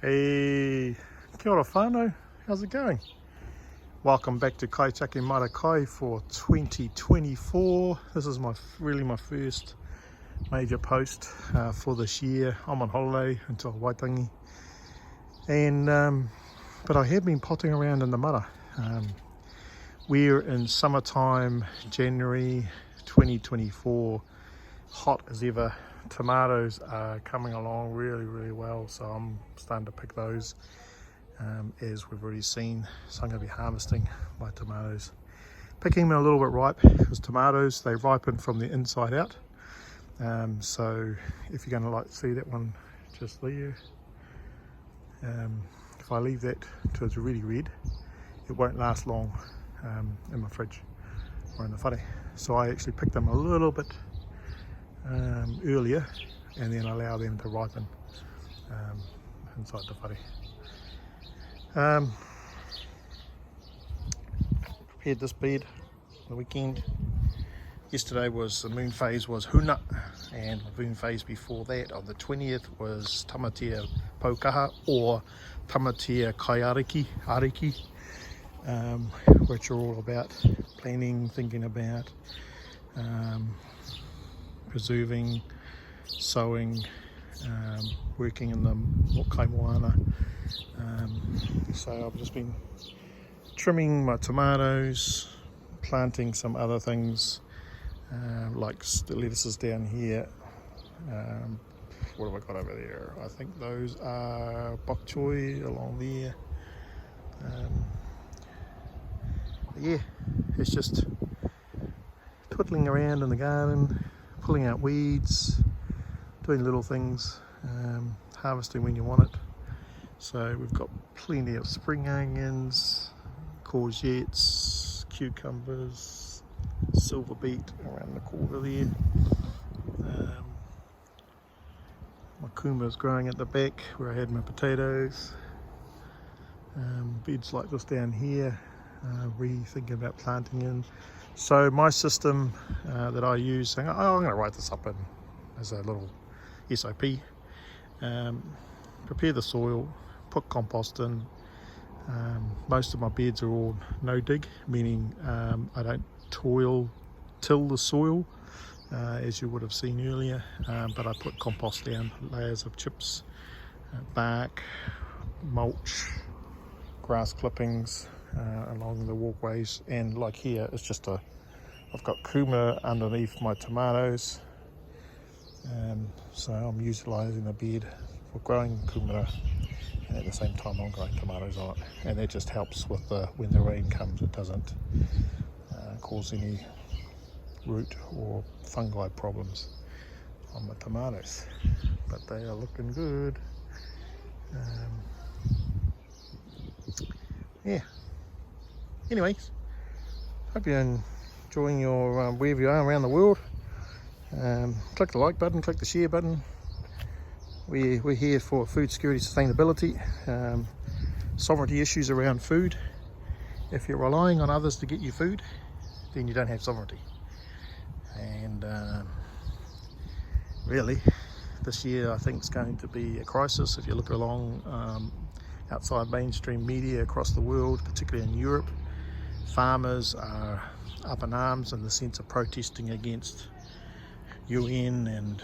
Hey, kia ora whānau, how's it going? Welcome back to Kaitiaki Māra Kai for 2024. This is really my first major post for this year. I'm on holiday until Waitangi, and but I have been potting around in the mara. We're in summertime, January 2024, hot as ever. Tomatoes are coming along really well, so I'm starting to pick those as we've already seen. So I'm going to be harvesting my tomatoes, picking them a little bit ripe, because tomatoes, they ripen from the inside out. So if you're going to see that one just there, if I leave that till it's really red, it won't last long in my fridge or in the whare. So I actually pick them a little bit earlier, and then allow them to ripen inside the whare. Prepared this bed on the weekend. Yesterday was the moon phase, was huna, and the moon phase before that on the 20th was tamatea paukaha, or tamatea kaiariki, which are all about planning, thinking about, preserving, sowing, working in the kaimoana. So I've just been trimming my tomatoes, planting some other things, like the lettuces down here. What have I got over there? I think those are bok choy along there. Yeah, it's just twiddling around in the garden, pulling out weeds, doing little things, harvesting when you want it. So we've got plenty of spring onions, courgettes, cucumbers, silver beet around the corner there. My kuma's growing at the back where I had my potatoes. Beds like this down here, rethinking about planting in. So my system that I use, I'm going to write this up as a little SOP. Prepare the soil, put compost in. Most of my beds are all no dig, meaning I don't till the soil, as you would have seen earlier, but I put compost down, layers of chips, bark, mulch, grass clippings along the walkways, and like here, it's just I've got kuma underneath my tomatoes, so I'm utilising the bed for growing kumara, and at the same time I'm growing tomatoes on it, and that just helps with when the rain comes, it doesn't cause any root or fungi problems on my tomatoes, but they are looking good. Yeah, anyways, hope you're enjoying your wherever you are around the world. Click the like button, click the share button. We're here for food security, sustainability, sovereignty issues around food. If you're relying on others to get you food, then you don't have sovereignty. And really, this year I think it's going to be a crisis. If you look along outside mainstream media across the world, particularly in Europe, farmers are up in arms in the sense of protesting against UN and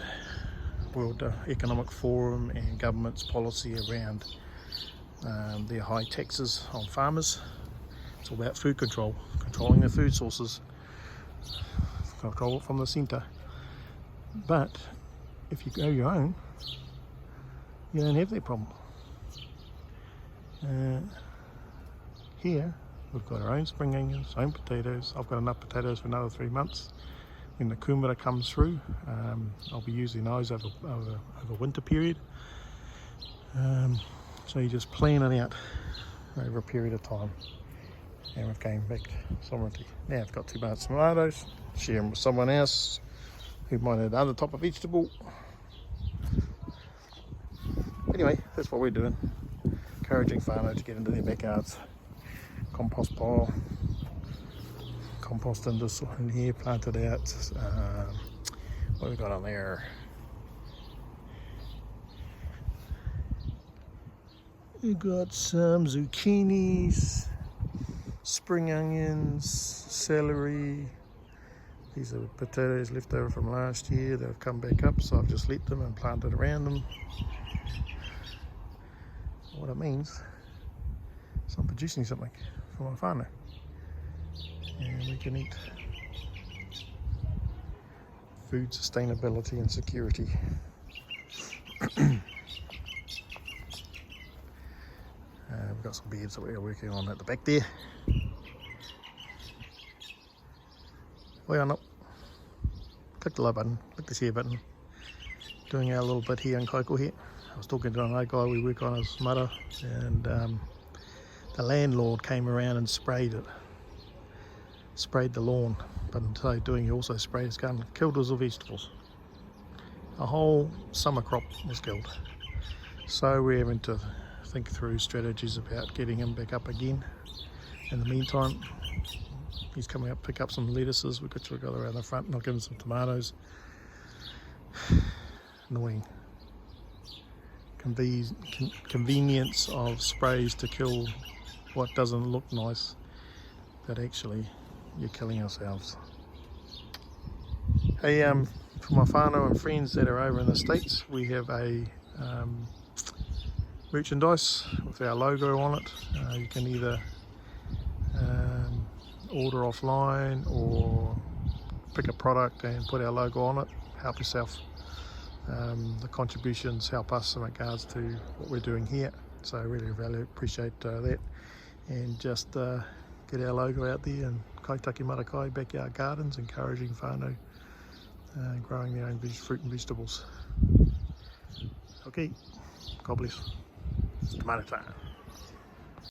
World Economic Forum and government's policy around their high taxes on farmers. It's all about food control, controlling the food sources, control it from the centre. But if you grow your own, you don't have that problem. Here we've got our own spring onions, own potatoes. I've got enough potatoes for another 3 months. When the kumara comes through, I'll be using those over winter period. So you just plan it out over a period of time, and we've gained back sovereignty. Now I've got 2 months tomatoes, share them with someone else who might have another type of vegetable. Anyway, that's what we're doing, encouraging whānau to get into their backyards, compost pile, compost in here, planted out. What have we got on there? We've got some zucchinis, spring onions, celery. These are potatoes left over from last year. They've come back up, so I've just let them and planted around them. What it means is I'm producing something for my whānau, and we can eat. Food sustainability and security. We've got some beds that we're working on at the back there. We are not. Click the like button, click the share button. Doing our little bit here in Kaikohe. I was talking to another guy we work on his mara, and the landlord came around and sprayed the lawn, but in so doing he also sprayed his garden, killed us of vegetables. A whole summer crop was killed. So we're having to think through strategies about getting him back up again. In the meantime, he's coming up, pick up some lettuces. We've got to go around the front and I'll give him some tomatoes. Annoying. Convenience of sprays to kill what doesn't look nice, but actually you're killing ourselves. Hey, for my whānau and friends that are over in the States, we have a merchandise with our logo on it. You can either order offline or pick a product and put our logo on it. Help yourself. The contributions help us in regards to what we're doing here, so I really appreciate that. And just get our logo out there and Kaitiaki Māra Kai backyard gardens, encouraging whānau growing their own fruit and vegetables. Okay, God bless. It's tomato time.